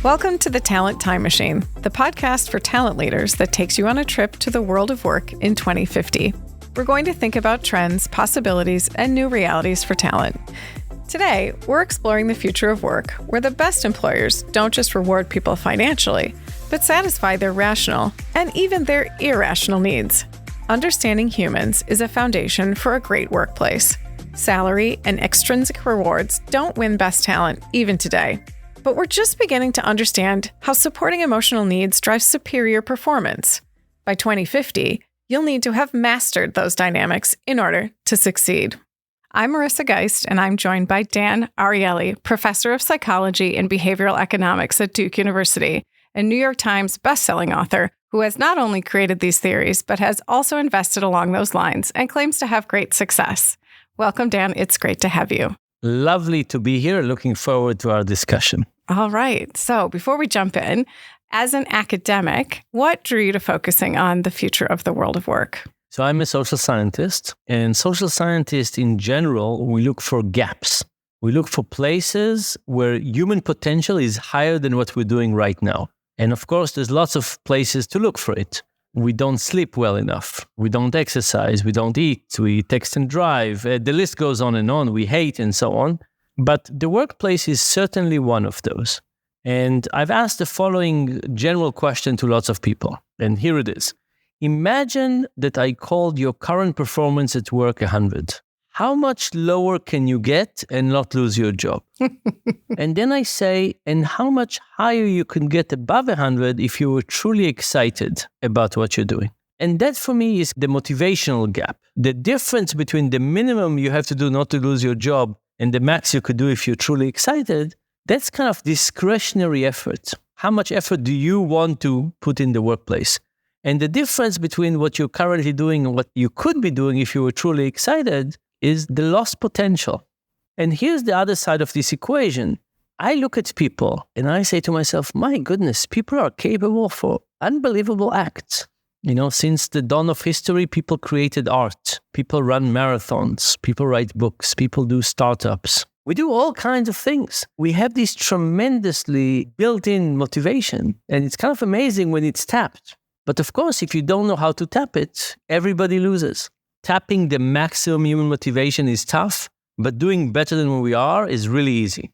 Welcome to the Talent Time Machine, the podcast for talent leaders that takes you on a trip to the world of work in 2050. We're going to think about trends, possibilities, and new realities for talent. Today, we're exploring the future of work, where the best employers don't just reward people financially, but satisfy their rational and even their irrational needs. Understanding humans is a foundation for a great workplace. Salary and extrinsic rewards don't win best talent, even today. But we're just beginning to understand how supporting emotional needs drives superior performance. By 2050, you'll need to have mastered those dynamics in order to succeed. I'm Marissa Geist, and I'm joined by Dan Ariely, professor of psychology and behavioral economics at Duke University, a New York Times bestselling author who has not only created these theories, but has also invested along those lines and claims to have great success. Welcome, Dan. It's great to have you. Lovely to be here. Looking forward to our discussion. All right. So before we jump in, as an academic, what drew you to focusing on the future of the world of work? So I'm a social scientist, and social scientists in general, we look for gaps. We look for places where human potential is higher than what we're doing right now. And of course, there's lots of places to look for it. We don't sleep well enough. We don't exercise. We don't eat. We text and drive. The list goes on and on. We hate and so on. But the workplace is certainly one of those. And I've asked the following general question to lots of people. And here it is. Imagine that I called your current performance at work 100. How much lower can you get and not lose your job? And then I say, and how much higher you can get above 100 if you were truly excited about what you're doing? And that for me is the motivational gap. The difference between the minimum you have to do not to lose your job and the max you could do if you're truly excited, that's kind of discretionary effort. How much effort do you want to put in the workplace? And the difference between what you're currently doing and what you could be doing if you were truly excited is the lost potential. And here's the other side of this equation. I look at people and I say to myself, my goodness, people are capable for unbelievable acts. You know, since the dawn of history, people created art, people run marathons, people write books, people do startups. We do all kinds of things. We have this tremendously built-in motivation, and it's kind of amazing when it's tapped. But of course, if you don't know how to tap it, everybody loses. Tapping the maximum human motivation is tough, but doing better than where we are is really easy.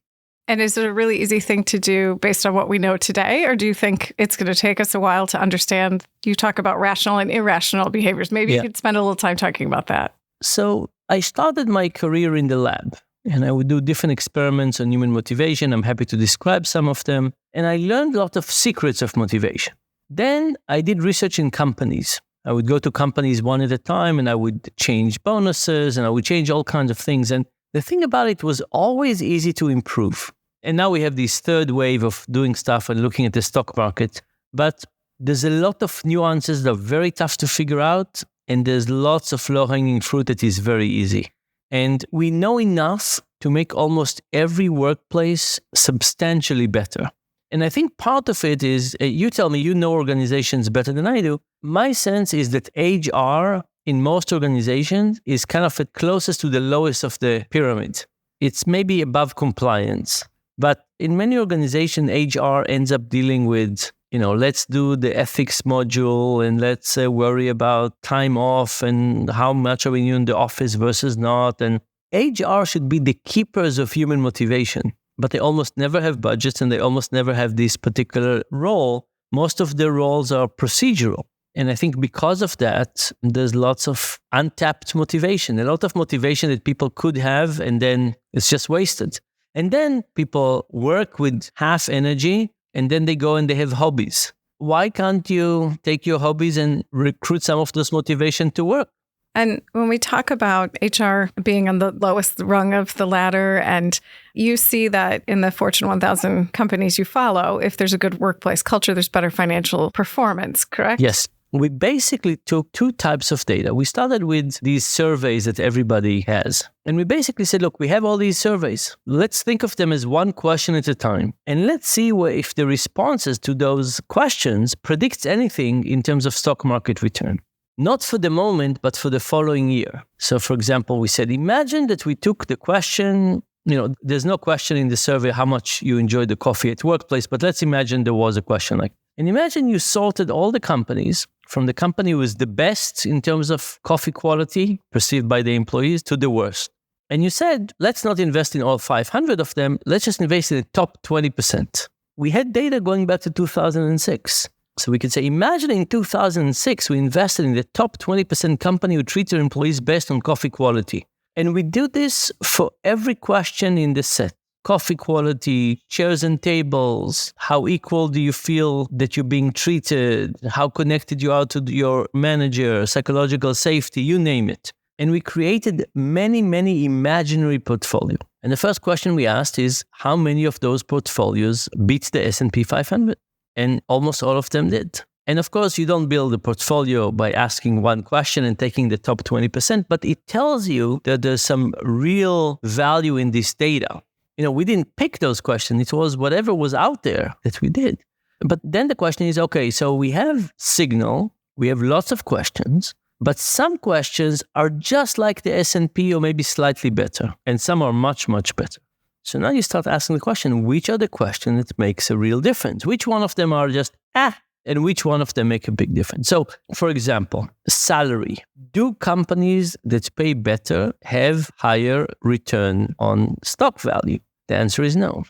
And is it a really easy thing to do based on what we know today? Or do you think it's going to take us a while to understand? You talk about rational and irrational behaviors. Maybe you could spend a little time talking about that. So I started my career in the lab, and I would do different experiments on human motivation. I'm happy to describe some of them. And I learned a lot of secrets of motivation. Then I did research in companies. I would go to companies one at a time, and I would change bonuses, and I would change all kinds of things. And the thing about it was always easy to improve. And now we have this third wave of doing stuff and looking at the stock market. But there's a lot of nuances that are very tough to figure out. And there's lots of low-hanging fruit that is very easy. And we know enough to make almost every workplace substantially better. And I think part of it is, you tell me you know organizations better than I do. My sense is that HR in most organizations is kind of at closest to the lowest of the pyramid. It's maybe above compliance. But in many organizations, HR ends up dealing with, let's do the ethics module and let's worry about time off and how much are we in the office versus not. And HR should be the keepers of human motivation, but they almost never have budgets and they almost never have this particular role. Most of their roles are procedural. And I think because of that, there's lots of untapped motivation, a lot of motivation that people could have, and then it's just wasted. And then people work with half energy, and then they go and they have hobbies. Why can't you take your hobbies and recruit some of those motivation to work? And when we talk about HR being on the lowest rung of the ladder, and you see that in the Fortune 1000 companies you follow, if there's a good workplace culture, there's better financial performance, correct? Yes. We basically took two types of data. We started with these surveys that everybody has. And we basically said, look, we have all these surveys. Let's think of them as one question at a time. And let's see if the responses to those questions predicts anything in terms of stock market return. Not for the moment, but for the following year. So for example, we said, imagine that we took the question, There's no question in the survey how much you enjoy the coffee at workplace, but let's imagine there was a question like, and imagine you sorted all the companies from the company who was the best in terms of coffee quality perceived by the employees to the worst. And you said, let's not invest in all 500 of them. Let's just invest in the top 20%. We had data going back to 2006. So we could say, imagine in 2006, we invested in the top 20% company who treat their employees best on coffee quality. And we do this for every question in the set. Coffee quality, chairs and tables, how equal do you feel that you're being treated, how connected you are to your manager, psychological safety, you name it. And we created many, many imaginary portfolios. And the first question we asked is, how many of those portfolios beats the S&P 500? And almost all of them did. And of course, you don't build a portfolio by asking one question and taking the top 20%, but it tells you that there's some real value in this data. We didn't pick those questions. It was whatever was out there that we did. But then the question is, okay, so we have signal, we have lots of questions, but some questions are just like the S&P or maybe slightly better, and some are much, much better. So now you start asking the question, which are the questions that makes a real difference? Which one of them are just, and which one of them make a big difference? So, for example, salary. Do companies that pay better have higher return on stock value? The answer is no.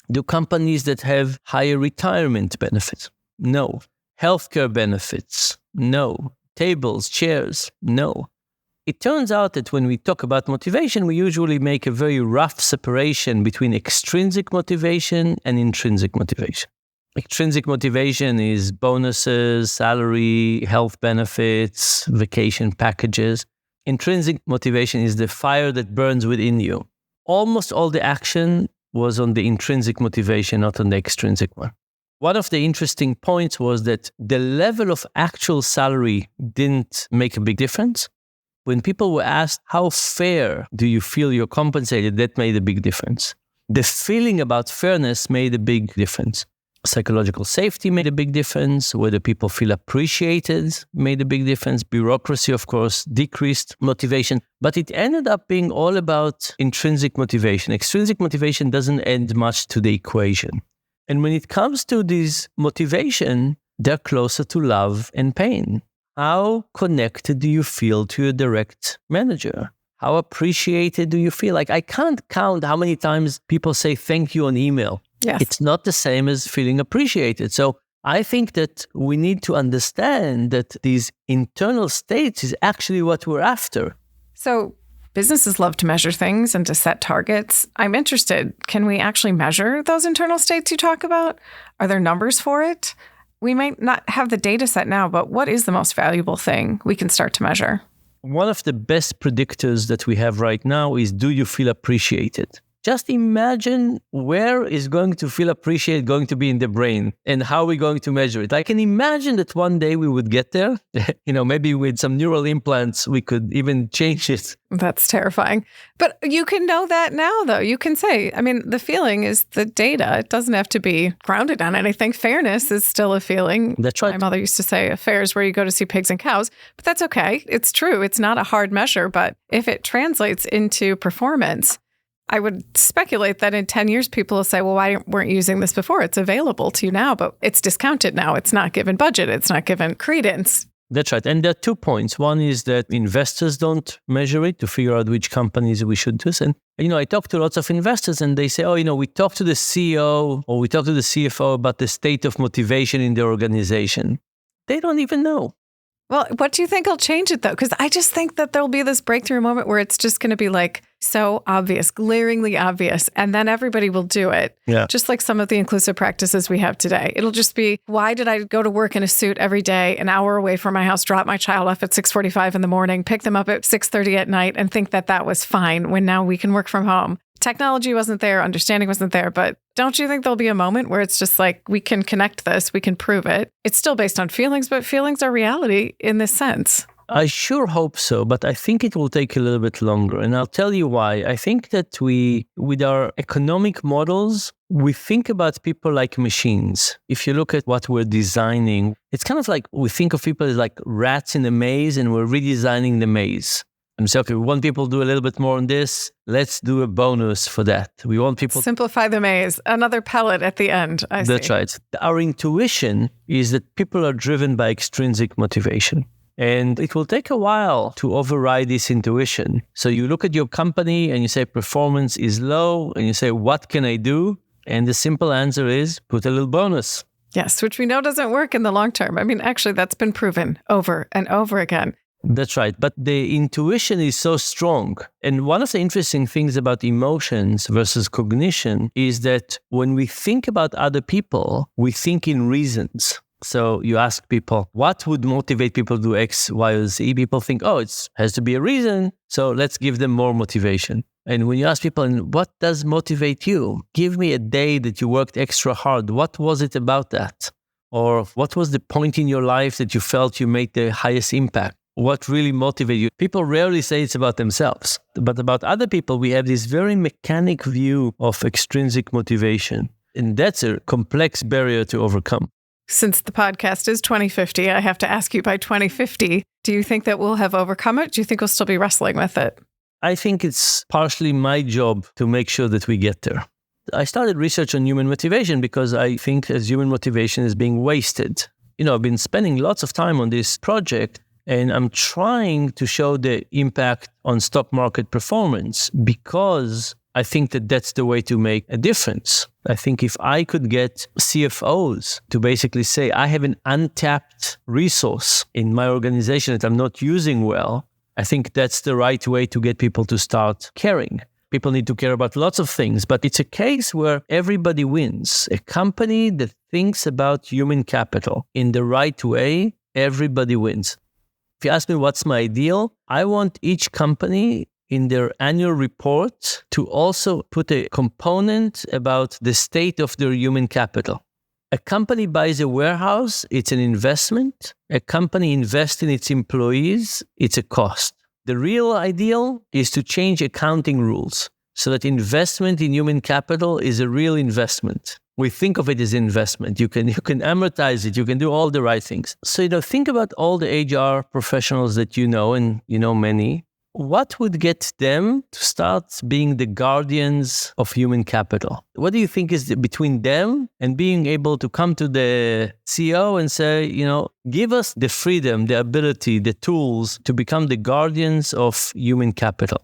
Do companies that have higher retirement benefits? No. Healthcare benefits? No. Tables, chairs? No. It turns out that when we talk about motivation, we usually make a very rough separation between extrinsic motivation and intrinsic motivation. Extrinsic motivation is bonuses, salary, health benefits, vacation packages. Intrinsic motivation is the fire that burns within you. Almost all the action was on the intrinsic motivation, not on the extrinsic one. One of the interesting points was that the level of actual salary didn't make a big difference. When people were asked, how fair do you feel you're compensated, that made a big difference. The feeling about fairness made a big difference. Psychological safety made a big difference. Whether people feel appreciated made a big difference. Bureaucracy, of course, decreased motivation. But it ended up being all about intrinsic motivation. Extrinsic motivation doesn't add much to the equation. And when it comes to this motivation, they're closer to love and pain. How connected do you feel to your direct manager? How appreciated do you feel? Like, I can't count how many times people say thank you on email. Yes. It's not the same as feeling appreciated. So I think that we need to understand that these internal states is actually what we're after. So businesses love to measure things and to set targets. I'm interested, can we actually measure those internal states you talk about? Are there numbers for it? We might not have the data set now, but what is the most valuable thing we can start to measure? One of the best predictors that we have right now is, do you feel appreciated? Just imagine where is going to feel appreciated going to be in the brain and how we're going to measure it. I can imagine that one day we would get there. Maybe with some neural implants, we could even change it. That's terrifying. But you can know that now, though. You can say, the feeling is the data. It doesn't have to be grounded on anything. Fairness is still a feeling. That's right. My mother used to say a fair is where you go to see pigs and cows. But that's okay. It's true. It's not a hard measure. But if it translates into performance, I would speculate that in 10 years, people will say, well, why weren't you using this before? It's available to you now, but it's discounted now. It's not given budget. It's not given credence. That's right. And there are 2 points. One is that investors don't measure it to figure out which companies we should do. And, I talk to lots of investors and they say, we talk to the CEO or we talk to the CFO about the state of motivation in their organization. They don't even know. Well, what do you think will change it, though? Because I just think that there'll be this breakthrough moment where it's just going to be like so obvious, glaringly obvious, and then everybody will do it. Yeah. Just like some of the inclusive practices we have today. It'll just be, why did I go to work in a suit every day, an hour away from my house, drop my child off at 6:45 in the morning, pick them up at 6:30 at night, and think that that was fine when now we can work from home? Technology wasn't there, understanding wasn't there, but don't you think there'll be a moment where it's just like, we can connect this, we can prove it? It's still based on feelings, but feelings are reality in this sense. I sure hope so, but I think it will take a little bit longer. And I'll tell you why. I think that with our economic models, we think about people like machines. If you look at what we're designing, it's kind of like we think of people as like rats in a maze and we're redesigning the maze. And say, okay, we want people to do a little bit more on this. Let's do a bonus for that. We want people simplify the maze. Another pellet at the end. That's right. Our intuition is that people are driven by extrinsic motivation. And it will take a while to override this intuition. So you look at your company and you say performance is low, and you say, what can I do? And the simple answer is put a little bonus. Yes, which we know doesn't work in the long term. I mean, actually, that's been proven over and over again. That's right. But the intuition is so strong. And one of the interesting things about emotions versus cognition is that when we think about other people, we think in reasons. So you ask people, what would motivate people to do X, Y, or Z? People think, it has to be a reason. So let's give them more motivation. And when you ask people, what does motivate you? Give me a day that you worked extra hard. What was it about that? Or what was the point in your life that you felt you made the highest impact? What really motivated you? People rarely say it's about themselves. But about other people, we have this very mechanic view of extrinsic motivation. And that's a complex barrier to overcome. Since the podcast is 2050, I have to ask you, by 2050, do you think that we'll have overcome it? Do you think we'll still be wrestling with it? I think it's partially my job to make sure that we get there. I started research on human motivation because I think as human motivation is being wasted. I've been spending lots of time on this project, and I'm trying to show the impact on stock market performance because I think that that's the way to make a difference. I think if I could get CFOs to basically say, I have an untapped resource in my organization that I'm not using well, I think that's the right way to get people to start caring. People need to care about lots of things, but it's a case where everybody wins. A company that thinks about human capital in the right way, everybody wins. If you ask me what's my ideal, I want each company in their annual report to also put a component about the state of their human capital. A company buys a warehouse, it's an investment. A company invests in its employees, it's a cost. The real ideal is to change accounting rules so that investment in human capital is a real investment. We think of it as investment. You can amortize it. You can do all the right things. So, think about all the HR professionals that you know, and you know many. What would get them to start being the guardians of human capital? What do you think is between them and being able to come to the CEO and say, give us the freedom, the ability, the tools to become the guardians of human capital?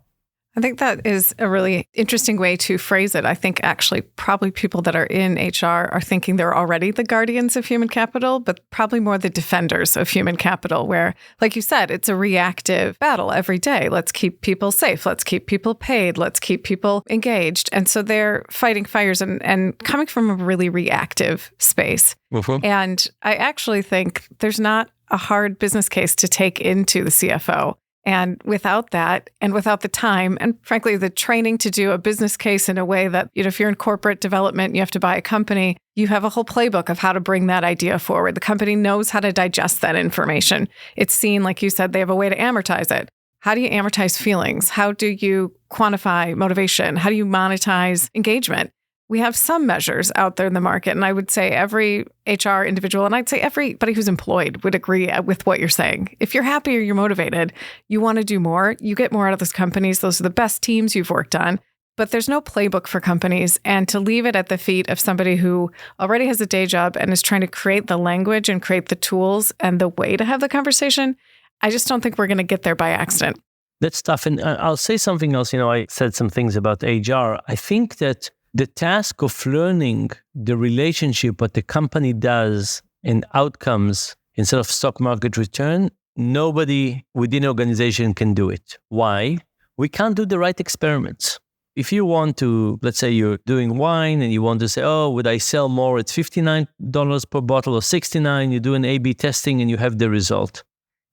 I think that is a really interesting way to phrase it. I think actually probably people that are in HR are thinking they're already the guardians of human capital, but probably more the defenders of human capital, where, like you said, it's a reactive battle every day. Let's keep people safe. Let's keep people paid. Let's keep people engaged. And so they're fighting fires and coming from a really reactive space. Mm-hmm. And I actually think there's not a hard business case to take into the CFO. And without that, and without the time, and frankly, the training to do a business case in a way that, if you're in corporate development, you have to buy a company, you have a whole playbook of how to bring that idea forward. The company knows how to digest that information. It's seen, like you said, they have a way to amortize it. How do you amortize feelings? How do you quantify motivation? How do you monetize engagement? We have some measures out there in the market, and I would say every HR individual, and I'd say everybody who's employed would agree with what you're saying. If you're happy or you're motivated, you want to do more, you get more out of those companies. Those are the best teams you've worked on. But there's no playbook for companies, and to leave it at the feet of somebody who already has a day job and is trying to create the language and create the tools and the way to have the conversation, I just don't think we're going to get there by accident. That's tough. And I'll say something else. I said some things about HR. I think that the task of learning the relationship, what the company does and outcomes instead of stock market return, nobody within an organization can do it. Why? We can't do the right experiments. If you want to, let's say you're doing wine and you want to say, would I sell more at $59 per bottle or $69? You do an A/B testing and you have the result.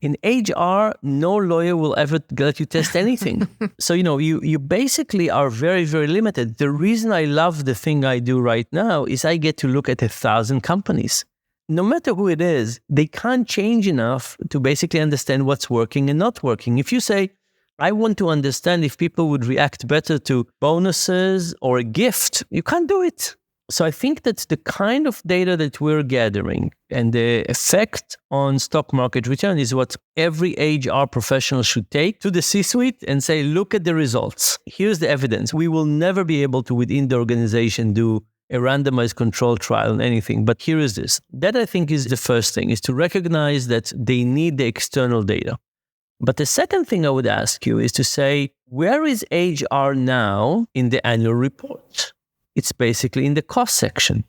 In HR, no lawyer will ever let you test anything. So, you basically are very, very limited. The reason I love the thing I do right now is I get to look at 1,000 companies. No matter who it is, they can't change enough to basically understand what's working and not working. If you say, I want to understand if people would react better to bonuses or a gift, you can't do it. So I think that the kind of data that we're gathering and the effect on stock market return is what every HR professional should take to the C-suite and say, look at the results. Here's the evidence. We will never be able to, within the organization, do a randomized control trial on anything. But here is this. That I think is the first thing, is to recognize that they need the external data. But the second thing I would ask you is to say, where is HR now in the annual report? It's basically in the cost section.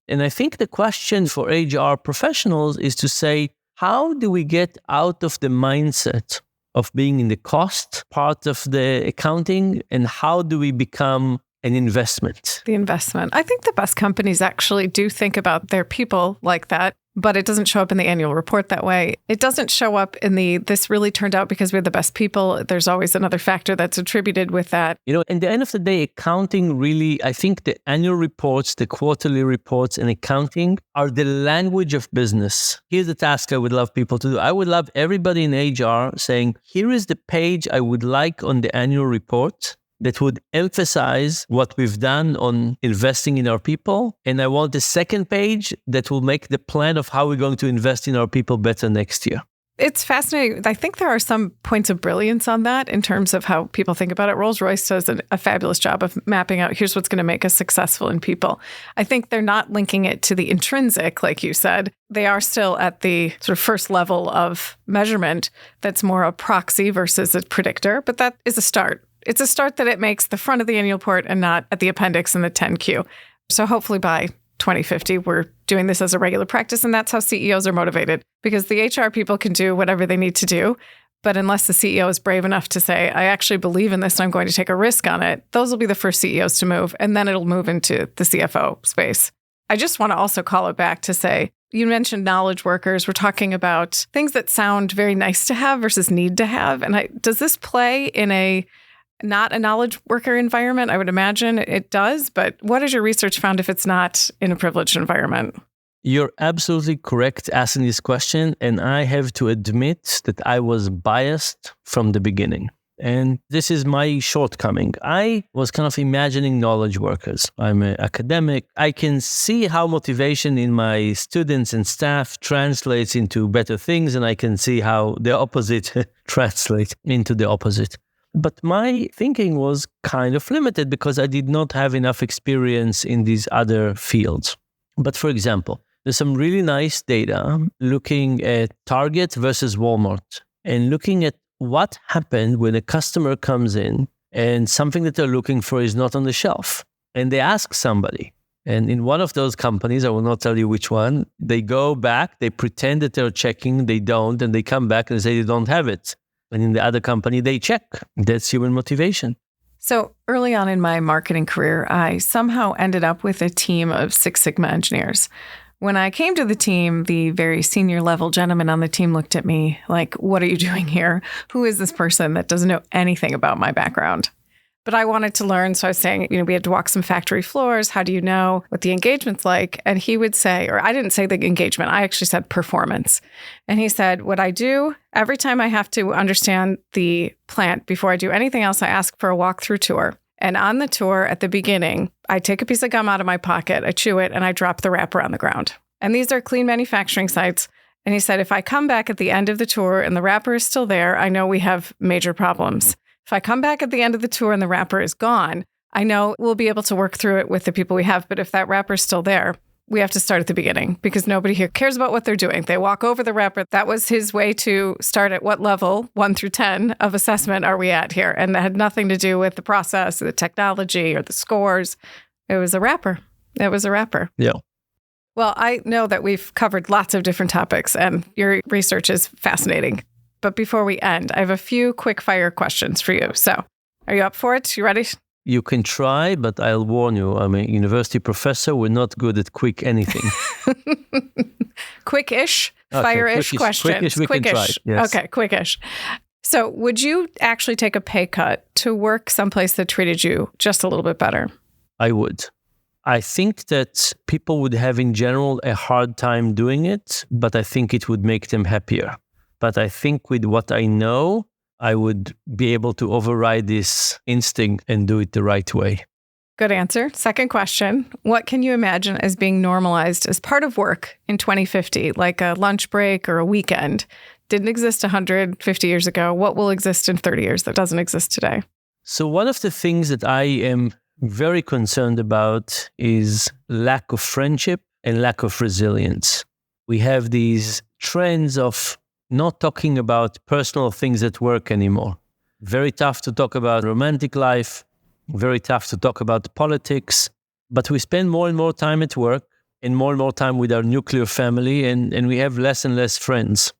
And I think the question for HR professionals is to say, how do we get out of the mindset of being in the cost part of the accounting, and how do we become an investment? The investment. I think the best companies actually do think about their people like that, but it doesn't show up in the annual report that way. It doesn't show up in this really turned out because we had the best people. There's always another factor that's attributed with that. At the end of the day, accounting really, I think the annual reports, the quarterly reports and accounting are the language of business. Here's the task I would love people to do. I would love everybody in HR saying, here is the page I would like on the annual report that would emphasize what we've done on investing in our people. And I want the second page that will make the plan of how we're going to invest in our people better next year. It's fascinating. I think there are some points of brilliance on that in terms of how people think about it. Rolls-Royce does a fabulous job of mapping out, here's what's going to make us successful in people. I think they're not linking it to the intrinsic, like you said. They are still at the sort of first level of measurement that's more a proxy versus a predictor, but that is a start. It's a start that it makes the front of the annual report and not at the appendix in the 10Q. So hopefully by 2050, we're doing this as a regular practice, and that's how CEOs are motivated, because the HR people can do whatever they need to do. But unless the CEO is brave enough to say, I actually believe in this and I'm going to take a risk on it, those will be the first CEOs to move, and then it'll move into the CFO space. I just want to also call it back to say, you mentioned knowledge workers. We're talking about things that sound very nice to have versus need to have. And does this play in not a knowledge worker environment? I would imagine it does, but what has your research found if it's not in a privileged environment? You're absolutely correct asking this question, and I have to admit that I was biased from the beginning. And this is my shortcoming. I was kind of imagining knowledge workers. I'm an academic. I can see how motivation in my students and staff translates into better things, and I can see how the opposite translates into the opposite. But my thinking was kind of limited because I did not have enough experience in these other fields. But for example, there's some really nice data looking at Target versus Walmart and looking at what happened when a customer comes in and something that they're looking for is not on the shelf. And they ask somebody. And in one of those companies, I will not tell you which one, they go back, they pretend that they're checking, they don't, and they come back and say they don't have it. And in the other company, they check. That's human motivation. So early on in my marketing career, I somehow ended up with a team of Six Sigma engineers. When I came to the team, the very senior level gentleman on the team looked at me like, what are you doing here? Who is this person that doesn't know anything about my background? But I wanted to learn. So I was saying, we had to walk some factory floors. How do you know what the engagement's like? And he would say, or I didn't say the engagement, I actually said performance. And he said, what I do every time I have to understand the plant before I do anything else, I ask for a walkthrough tour. And on the tour at the beginning, I take a piece of gum out of my pocket, I chew it, and I drop the wrapper on the ground. And these are clean manufacturing sites. And he said, if I come back at the end of the tour and the wrapper is still there, I know we have major problems. If I come back at the end of the tour and the wrapper is gone, I know we'll be able to work through it with the people we have. But if that wrapper is still there, we have to start at the beginning because nobody here cares about what they're doing. They walk over the wrapper. That was his way to start at what level, 1 through 10 of assessment are we at here? And that had nothing to do with the process, or the technology, or the scores. It was a wrapper. It was a wrapper. Yeah. Well, I know that we've covered lots of different topics and your research is fascinating. But before we end, I have a few quick fire questions for you. So are you up for it? You ready? You can try, but I'll warn you, I'm a university professor. We're not good at quick anything. Quick-ish, okay, fire-ish questions. Quickish, we can try. Yes. Okay, quick-ish. So would you actually take a pay cut to work someplace that treated you just a little bit better? I would. I think that people would have in general a hard time doing it, but I think it would make them happier. But I think with what I know, I would be able to override this instinct and do it the right way. Good answer. Second question. What can you imagine as being normalized as part of work in 2050, like a lunch break or a weekend? Didn't exist 150 years ago. What will exist in 30 years that doesn't exist today? So one of the things that I am very concerned about is lack of friendship and lack of resilience. We have these trends of not talking about personal things at work anymore. Very tough to talk about romantic life, very tough to talk about politics, but we spend more and more time at work and more time with our nuclear family, and we have less and less friends.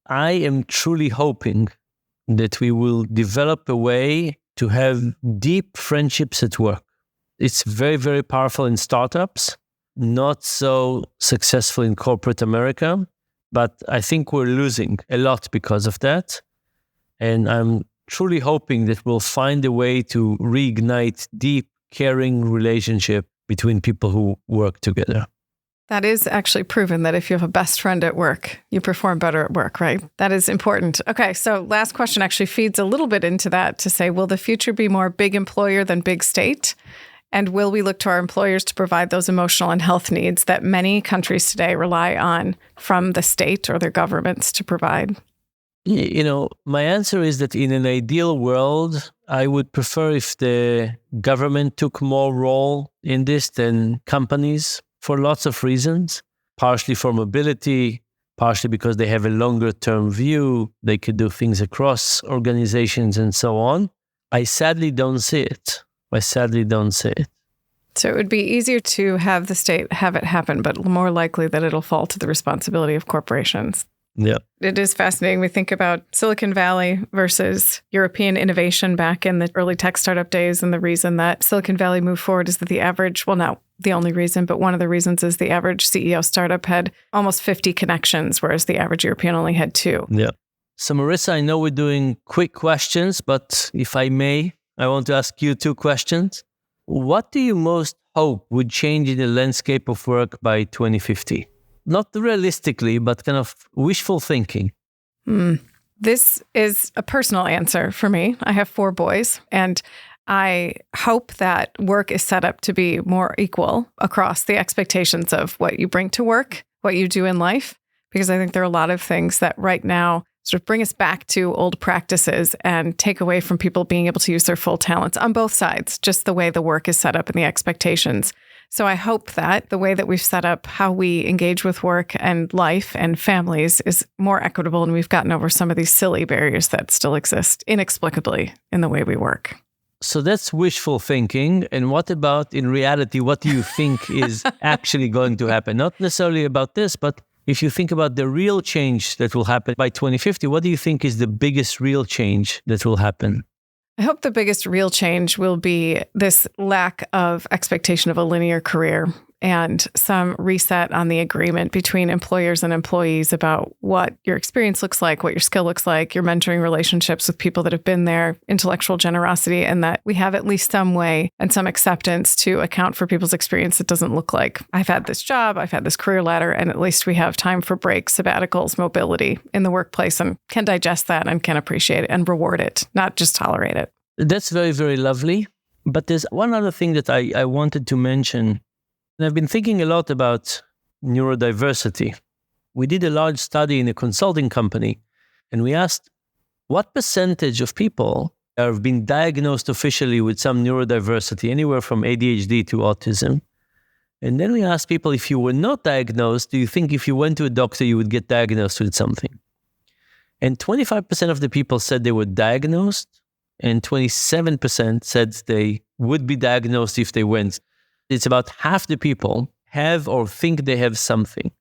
I am truly hoping that we will develop a way to have deep friendships at work. It's very, very powerful in startups, not so successful in corporate America, but I think we're losing a lot because of that. And I'm truly hoping that we'll find a way to reignite deep, caring relationship between people who work together. That is actually proven that if you have a best friend at work, you perform better at work, right? That is important. Okay, so last question actually feeds a little bit into that to say, will the future be more big employer than big state? And will we look to our employers to provide those emotional and health needs that many countries today rely on from the state or their governments to provide? You know, my answer is that in an ideal world, I would prefer if the government took more role in this than companies for lots of reasons, partially for mobility, partially because they have a longer term view. They could do things across organizations and so on. I sadly don't see it. So it would be easier to have the state have it happen, but more likely that it'll fall to the responsibility of corporations. Yeah. It is fascinating. We think about Silicon Valley versus European innovation back in the early tech startup days. And the reason that Silicon Valley moved forward is that the average, well, not the only reason, but one of the reasons is the average CEO startup had almost 50 connections, whereas the average European only had 2. Yeah. So Marissa, I know we're doing quick questions, but if I may, I want to ask you 2 questions. What do you most hope would change in the landscape of work by 2050? Not realistically, but kind of wishful thinking. This is a personal answer for me. I have 4 boys, and I hope that work is set up to be more equal across the expectations of what you bring to work, what you do in life, because I think there are a lot of things that right now sort of bring us back to old practices and take away from people being able to use their full talents on both sides, just the way the work is set up and the expectations. So I hope that the way that we've set up how we engage with work and life and families is more equitable, and we've gotten over some of these silly barriers that still exist inexplicably in the way we work. So that's wishful thinking. And what about in reality? What do you think is actually going to happen? Not necessarily about this, but if you think about the real change that will happen by 2050, what do you think is the biggest real change that will happen? I hope the biggest real change will be this lack of expectation of a linear career and some reset on the agreement between employers and employees about what your experience looks like, what your skill looks like, your mentoring relationships with people that have been there, intellectual generosity, and that we have at least some way and some acceptance to account for people's experience that doesn't look like, I've had this job, I've had this career ladder, and at least we have time for breaks, sabbaticals, mobility in the workplace and can digest that and can appreciate it and reward it, not just tolerate it. That's very, very lovely. But there's one other thing that I wanted to mention. And I've been thinking a lot about neurodiversity. We did a large study in a consulting company, and we asked what percentage of people have been diagnosed officially with some neurodiversity, anywhere from ADHD to autism. And then we asked people, if you were not diagnosed, do you think if you went to a doctor, you would get diagnosed with something? And 25% of the people said they were diagnosed, and 27% said they would be diagnosed if they went. It's about half the people have or think they have something.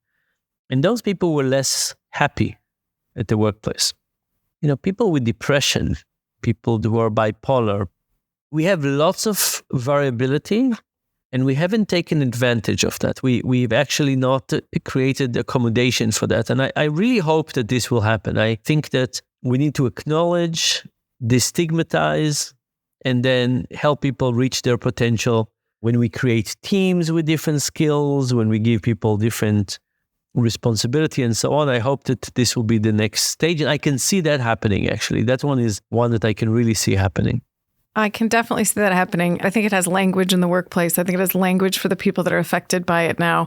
And those people were less happy at the workplace. You know, people with depression, people who are bipolar, we have lots of variability and we haven't taken advantage of that. We've actually not created accommodation for that. And I really hope that this will happen. I think that we need to acknowledge, destigmatize, and then help people reach their potential. When we create teams with different skills, when we give people different responsibility and so on, I hope that this will be the next stage. And I can see that happening, actually. That one is one that I can really see happening. I can definitely see that happening. I think it has language in the workplace. I think it has language for the people that are affected by it now.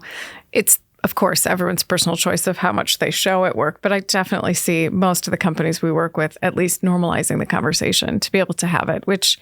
It's, of course, everyone's personal choice of how much they show at work, but I definitely see most of the companies we work with at least normalizing the conversation to be able to have it, which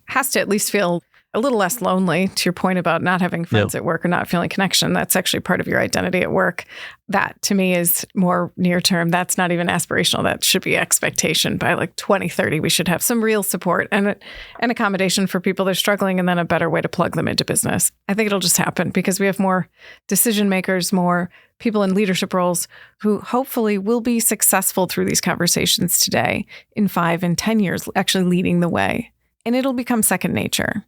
has to at least feel a little less lonely, to your point about not having friends at work or not feeling connection. That's actually part of your identity at work. That, to me, is more near term. That's not even aspirational. That should be expectation. By like 2030, we should have some real support and accommodation for people that are struggling, and then a better way to plug them into business. I think it'll just happen because we have more decision makers, more people in leadership roles who hopefully will be successful through these conversations today in 5 and 10 years, actually leading the way. And it'll become second nature.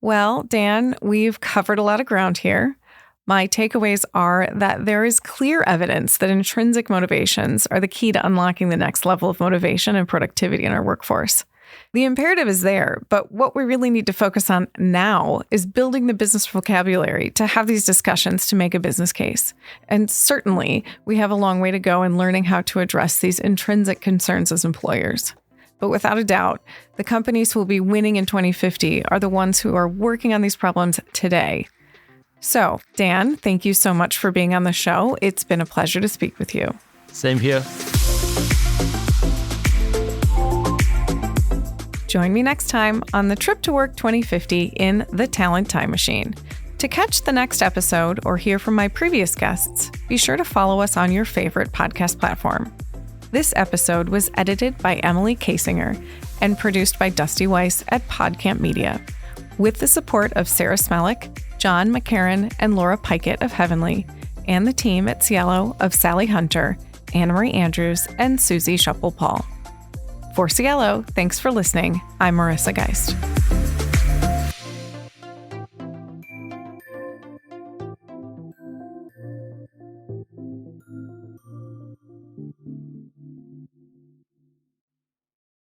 Well, Dan, we've covered a lot of ground here. My takeaways are that there is clear evidence that intrinsic motivations are the key to unlocking the next level of motivation and productivity in our workforce. The imperative is there, but what we really need to focus on now is building the business vocabulary to have these discussions to make a business case. And certainly, we have a long way to go in learning how to address these intrinsic concerns as employers. But without a doubt, the companies who will be winning in 2050 are the ones who are working on these problems today. So, Dan, thank you so much for being on the show. It's been a pleasure to speak with you. Same here. Join me next time on the Trip to Work 2050 in the Talent Time Machine. To catch the next episode or hear from my previous guests, be sure to follow us on your favorite podcast platform. This episode was edited by Emily Kasinger and produced by Dusty Weiss at PodCamp Media, with the support of Sarah Smellick, John McCarran, and Laura Pikett of Heavenly, and the team at Cielo of Sally Hunter, Anna-Marie Andrews, and Susie Shuppel-Paul. For Cielo, thanks for listening. I'm Marissa Geist.